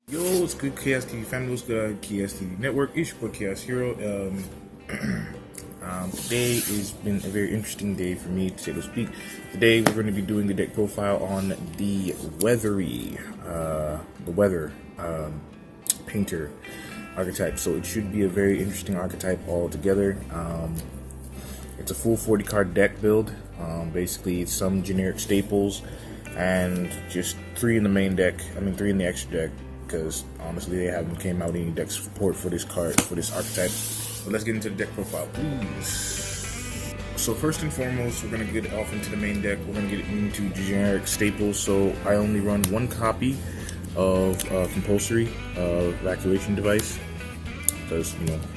Yo, it's good Chaos TV family, what's good Chaos TV Network, it's your boy Chaos Hero. Today has been a very interesting day for me, to say the speak. Today we're going to be doing the deck profile on the Weather Painter archetype. So it should be a very interesting archetype altogether. It's a full 40 card deck build. Basically, it's some generic staples and just 3 in the main deck. I mean, 3 in the extra deck, because honestly, they haven't came out any deck support for this card, for this archetype. So let's get into the deck profile, please. So first and foremost, we're gonna get off into the main deck. We're gonna get into generic staples. So I only run 1 copy of compulsory evacuation device, because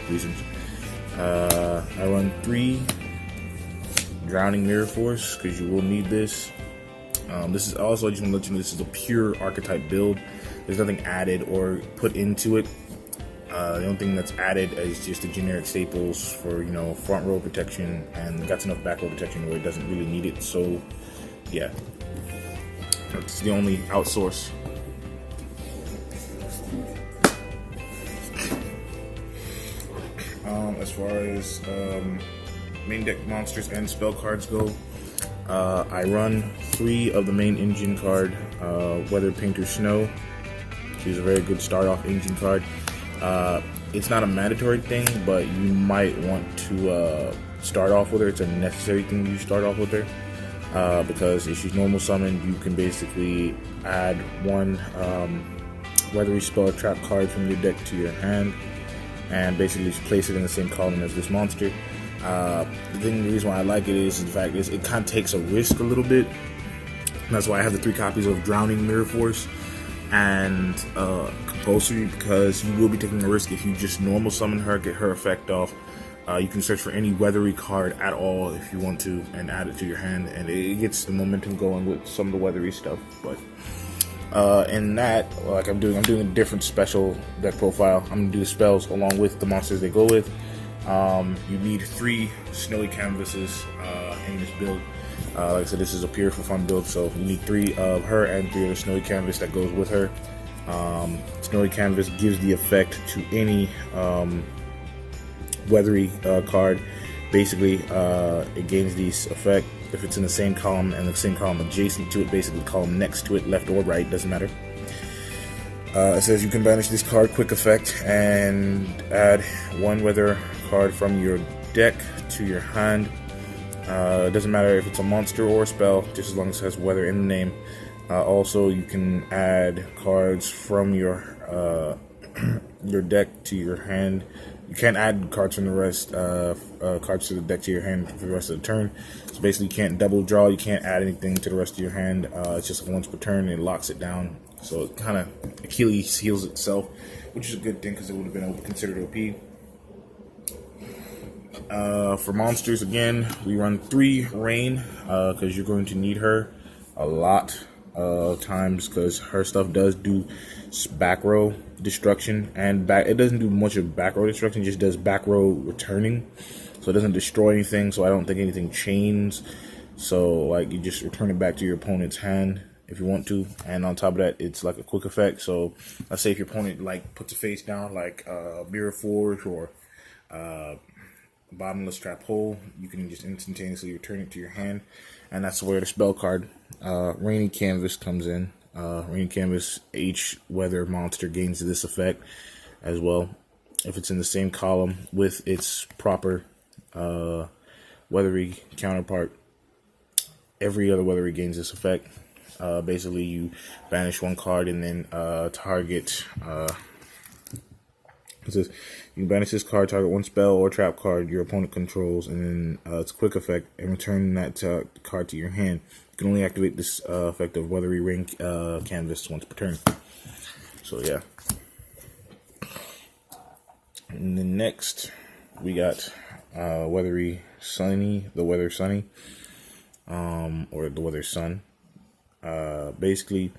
reasons. I run 3 drowning mirror force, because you will need this. This is also, I just want to let you know, this is a pure archetype build. There's nothing added or put into it. The only thing that's added is just the generic staples for front row protection, and got enough back row protection where it doesn't really need it. So yeah, that's the only outsource. As far as main deck monsters and spell cards go, I run 3 of the main engine card, Weather Painter Snow. She's a very good start off engine card. It's not a mandatory thing, but you might want to start off with her. It's a necessary thing you start off with her, because if she's normal summoned, you can basically add 1 weathery spell trap card from your deck to your hand, and basically just place it in the same column as this monster. The reason why I like it is the fact is it kind of takes a risk a little bit. And that's why I have the 3 copies of Drowning Mirror Force and compulsory, because you will be taking a risk if you just normal summon her, get her effect off. You can search for any weathery card at all if you want to, and add it to your hand, and it gets the momentum going with some of the weathery stuff. But in that, like I'm doing a different special deck profile. I'm gonna do the spells along with the monsters they go with. You need 3 snowy canvases in this build. Like I said, this is a pure for fun build, so you need 3 of her and 3 of the snowy canvas that goes with her. Snowy canvas gives the effect to any weathery card. Basically, it gains these effect if it's in the same column and the same column adjacent to it, basically the column next to it, left or right, doesn't matter. It says you can banish this card, quick effect, and add 1 weather card from your deck to your hand. It doesn't matter if it's a monster or a spell, just as long as it has weather in the name. Also, you can add cards from your your deck to your hand. You can't add cards from the rest cards to the deck to your hand for the rest of the turn. So basically, you can't double draw. You can't add anything to the rest of your hand. It's just once per turn, and it locks it down. So it kind of Achilles heals itself, which is a good thing because it would have been considered OP. For monsters, again, we run 3 Rain, because you're going to need her a lot of times, because her stuff does do back row destruction, and it doesn't do much of back row destruction, just does back row returning, so it doesn't destroy anything, so I don't think anything chains. So like, you just return it back to your opponent's hand if you want to, and on top of that, it's like a quick effect. So let's say if your opponent like puts a face down, like Mirror Forge or Bottomless Trap Hole, you can just instantaneously return it to your hand, and that's where the spell card Rainy Canvas comes in. Rainy Canvas, each weather monster gains this effect as well if it's in the same column with its proper weathery counterpart. Every other weathery gains this effect. Basically, you banish 1 card and then target. It says you can banish this card, target 1 spell or trap card your opponent controls, and then it's a quick effect, and return that card to your hand. You can only activate this effect of Weathery Ring Canvas once per turn. So yeah. And then next, we got Weathery Sunny, the Weather Sunny, or the Weather Sun. Basically,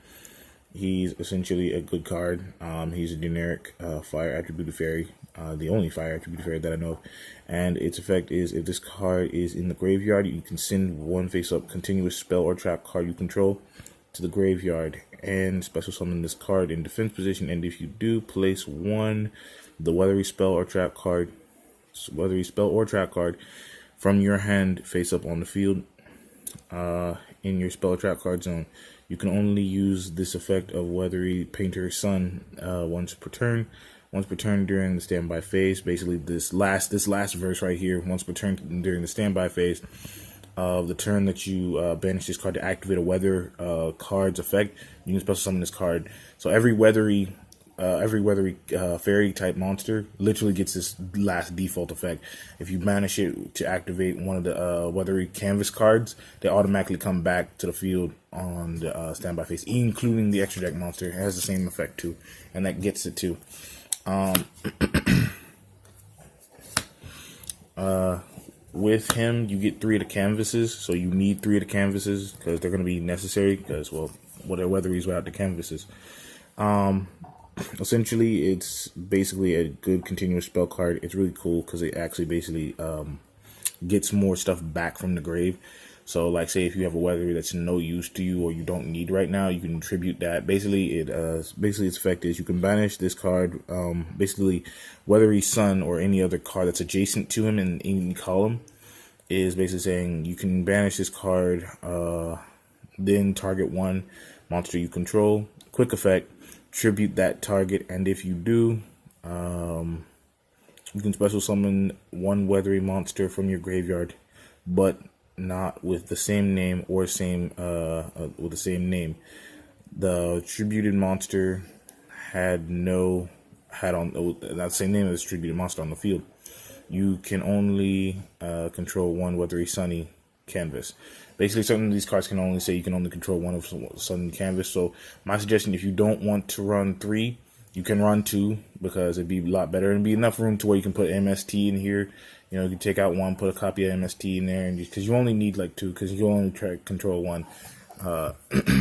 he's essentially a good card. He's a generic fire attributed fairy, the only fire attributed fairy that I know of. And its effect is, if this card is in the graveyard, you can send 1 face-up continuous spell or trap card you control to the graveyard and special summon this card in defense position. And if you do, place the weathery spell or trap card from your hand face up on the field in your spell or trap card zone. You can only use this effect of Weathery Painter Sun once per turn. Once per turn during the standby phase. Basically, this last verse right here. Once per turn during the standby phase of the turn that you banish this card to activate a weather card's effect, you can special summon this card. So every weathery fairy type monster literally gets this last default effect. If you banish it to activate one of the weathery canvas cards, they automatically come back to the field on the standby phase, including the extra deck monster. It has the same effect too, and that gets it too. With him, you get 3 of the canvases, so you need 3 of the canvases because they're going to be necessary because, well, what are weatheries without the canvases? Essentially, it's basically a good continuous spell card. It's really cool because it actually basically gets more stuff back from the grave. So, like, say if you have a weathery that's no use to you or you don't need right now, you can tribute that. Basically, its effect is you can banish this card. Basically, Weathery Sun or any other card that's adjacent to him in any column is basically saying you can banish this card, then target one monster you control. Quick effect, tribute that target, and if you do, you can special summon one weathery monster from your graveyard, but not with the same name or with the same name. The tributed monster had on that same name as the tributed monster on the field. You can only control one weathery sunny canvas. Basically, some of these cards can only say you can only control one of sunny canvas. So my suggestion, if you don't want to run 3, you can run 2 because it'd be a lot better and be enough room to where you can put MST in here. You know, you can take out 1, put a copy of MST in there, and because you only need like 2, because you only try to control 1.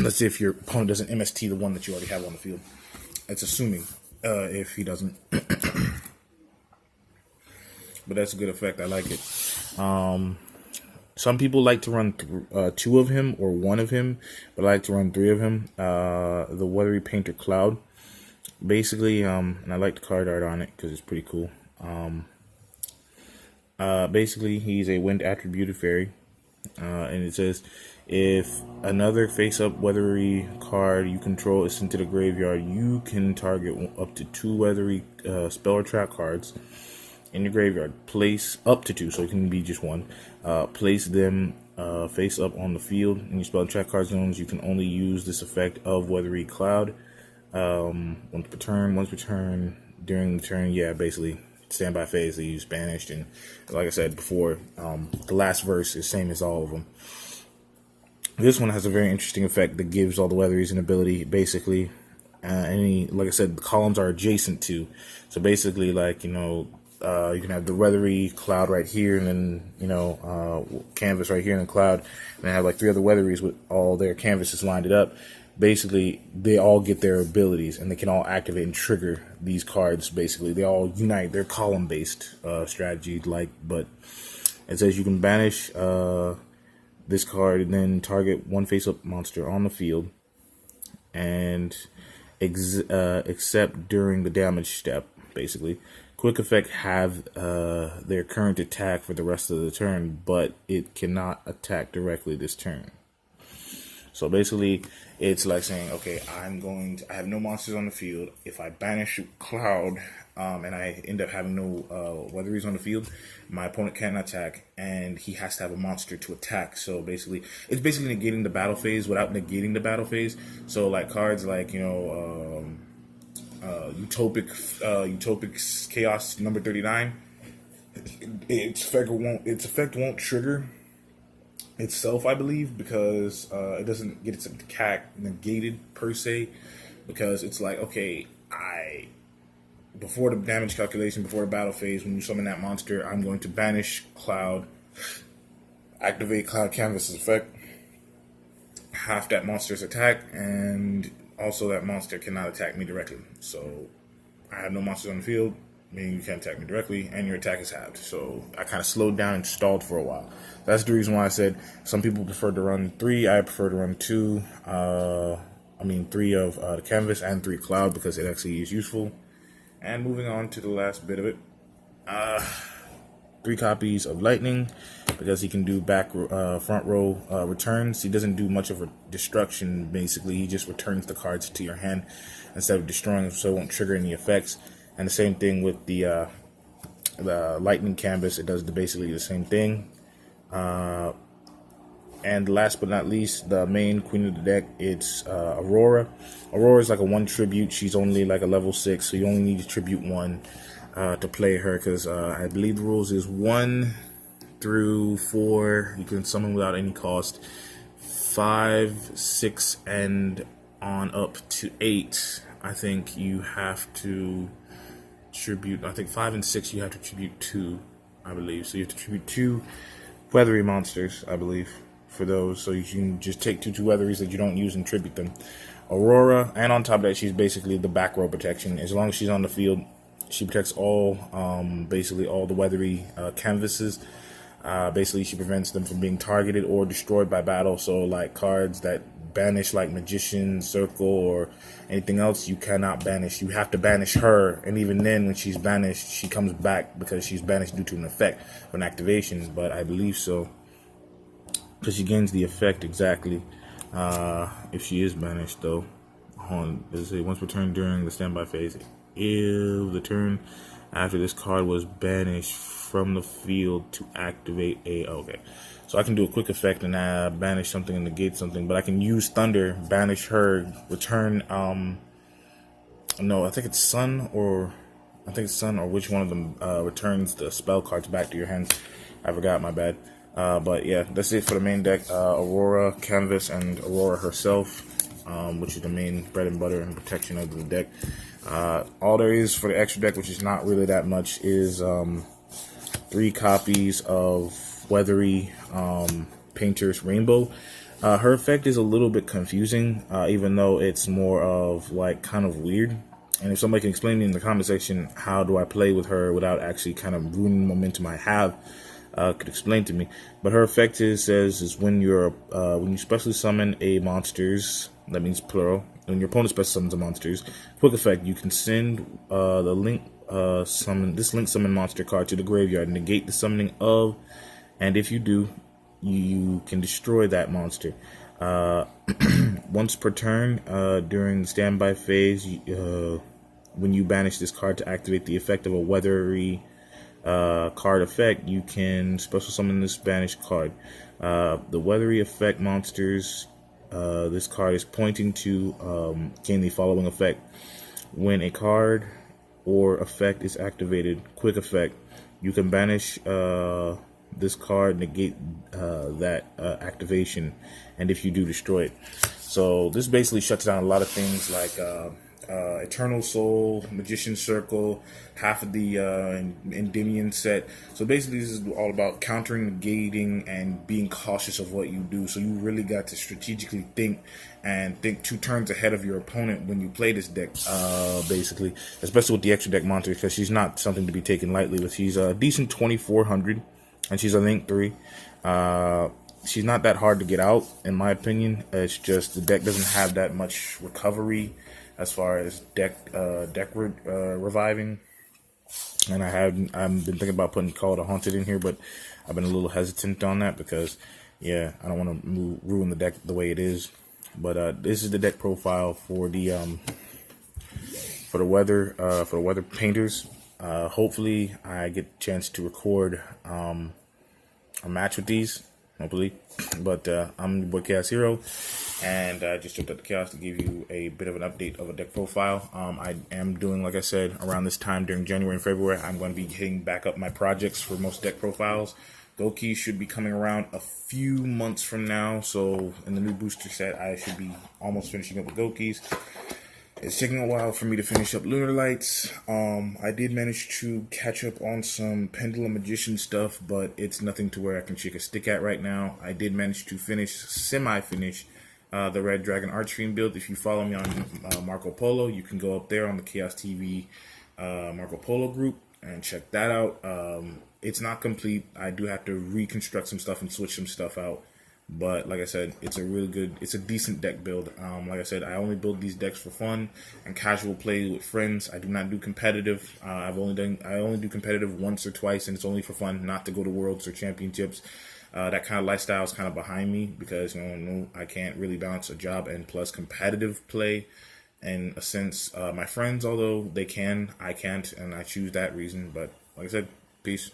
Let's say if your opponent doesn't MST the one that you already have on the field. It's assuming if he doesn't. But that's a good effect. I like it. Some people like to run 2 of him or 1 of him, but I like to run 3 of him. The Weathery Painter Cloud. Basically, and I like the card art on it because it's pretty cool. Basically, he's a wind attributed fairy. And it says, if another face-up weathery card you control is sent to the graveyard, you can target up to 2 weathery spell or trap cards in your graveyard. Place up to 2, so it can be just 1. Place them face up on the field in your spell and trap card zones. You can only use this effect of Weathery Cloud once per turn during the turn. Yeah, basically standby phase they use banished, and like I said before, the last verse is same as all of them. This one has a very interesting effect that gives all the weatheries an ability. Basically, like I said, the columns are adjacent to, so basically, like, you know, you can have the weathery cloud right here, and then, you know, canvas right here, and the cloud, and then have like 3 other weatheries with all their canvases lined up. Basically, they all get their abilities, and they can all activate and trigger these cards. Basically, they all unite. They're column-based strategy, but it says you can banish this card and then target one face-up monster on the field, and except during the damage step. Basically, quick effect have their current attack for the rest of the turn, but it cannot attack directly this turn. So basically, it's like saying, okay, I have no monsters on the field. If I banish Cloud, and I end up having no weatheries on the field, my opponent can't attack, and he has to have a monster to attack. So basically, it's basically negating the battle phase without negating the battle phase. So like cards like, you know, Utopic Chaos number 39, its effect won't trigger itself, I believe, because it doesn't get its attack negated per se, because it's like, okay, before the damage calculation, before the battle phase, when you summon that monster, I'm going to banish Cloud, activate Cloud Canvas's effect, half that monster's attack, and also that monster cannot attack me directly. So I have no monsters on the field, meaning you can't attack me directly, and your attack is halved. So I kind of slowed down and stalled for a while. That's the reason why I said some people prefer to run 3. I prefer to run 2. three of the canvas and three cloud, because it actually is useful. And moving on to the last bit of it, 3 copies of lightning, because he can do front row returns. He doesn't do much of a destruction. Basically, he just returns the cards to your hand instead of destroying them, so it won't trigger any effects. And the same thing with the lightning canvas. It does basically the same thing. And last but not least, the main queen of the deck, it's Aurora. Aurora is like a 1 tribute. She's only like a level 6, so you only need to tribute 1 to play her, because I believe the rules is 1 through 4 you can summon without any cost. 5, 6, and on up to 8, I think you have to tribute. I think 5 and 6 you have to tribute 2, I believe. So you have to tribute 2 weathery monsters, I believe, for those. So you can just take 2 weatheries that you don't use and tribute them. Aurora, and on top of that, she's basically the back row protection. As long as she's on the field, she protects all, basically all the weathery canvases. Basically, she prevents them from being targeted or destroyed by battle. So, like cards that banish, like Magician, Circle, or anything else, you cannot banish. You have to banish her, and even then, when she's banished, she comes back because she's banished due to an effect of an activation. But I believe so, because she gains the effect exactly if she is banished, though. Does it once returned during the standby phase? If the turn after this card was banished from the field to activate okay. So I can do a quick effect and banish something and negate something, but I can use Thunder, banish her, return no, I think it's Sun or which one of them returns the spell cards back to your hands. I forgot, my bad. But yeah, that's it for the main deck. Aurora, Canvas, and Aurora herself, which is the main bread and butter and protection of the deck. All there is for the extra deck, which is not really that much, is 3 copies of Weathery Painter's Rainbow. Her effect is a little bit confusing, even though it's more of like kind of weird. And if somebody can explain to me in the comment section how do I play with her without actually kind of ruining the momentum I have, could explain to me. But her effect is when you specially summon a monsters, that means plural, when your opponent special summons a monsters, quick effect, you can send the link summon monster card to the graveyard, negate the summoning of, and if you do, you can destroy that monster. Once per turn, during the standby phase, when you banish this card to activate the effect of a weathery card effect, you can special summon this banished card. The weathery effect monsters, this card is pointing to gain the following effect. When a card or effect is activated, quick effect, you can banish this card, negate that activation, and if you do, destroy it. So this basically shuts down a lot of things like Eternal Soul, Magician Circle, half of the Endymion set. So basically this is all about countering, negating, and being cautious of what you do. So you really got to strategically think 2 turns ahead of your opponent when you play this deck, basically, especially with the extra deck monster, because she's not something to be taken lightly with. She's a decent 2400, and she's a link 3. She's not that hard to get out, in my opinion. It's just the deck doesn't have that much recovery as far as reviving. And I've been thinking about putting Call to Haunted in here, but I've been a little hesitant on that because, yeah, I don't want to ruin the deck the way it is. But this is the deck profile for the weather painters. Hopefully, I get a chance to record a match with these. Hopefully, but I'm your boy Chaos Hero, and I just jumped up to Chaos to give you a bit of an update of a deck profile. I am doing, like I said, around this time during January and February, I'm going to be hitting back up my projects for most deck profiles. Goki should be coming around a few months from now, so in the new booster set, I should be almost finishing up with Gokis. It's taking a while for me to finish up Lunar Lights. I did manage to catch up on some Pendulum Magician stuff, but it's nothing to where I can shake a stick at right now. I did manage to semi-finish the Red Dragon Archfiend build. If you follow me on Marco Polo, you can go up there on the Chaos TV Marco Polo group and check that out. It's not complete. I do have to reconstruct some stuff and switch some stuff out. But like I said, it's a decent deck build. Like I said, I only build these decks for fun and casual play with friends. I do not do competitive. I only do competitive once or twice, and it's only for fun, not to go to worlds or championships. That kind of lifestyle is kind of behind me because I can't really balance a job and plus competitive play. In a sense, my friends, although they can, I can't, and I choose that reason. But like I said, peace.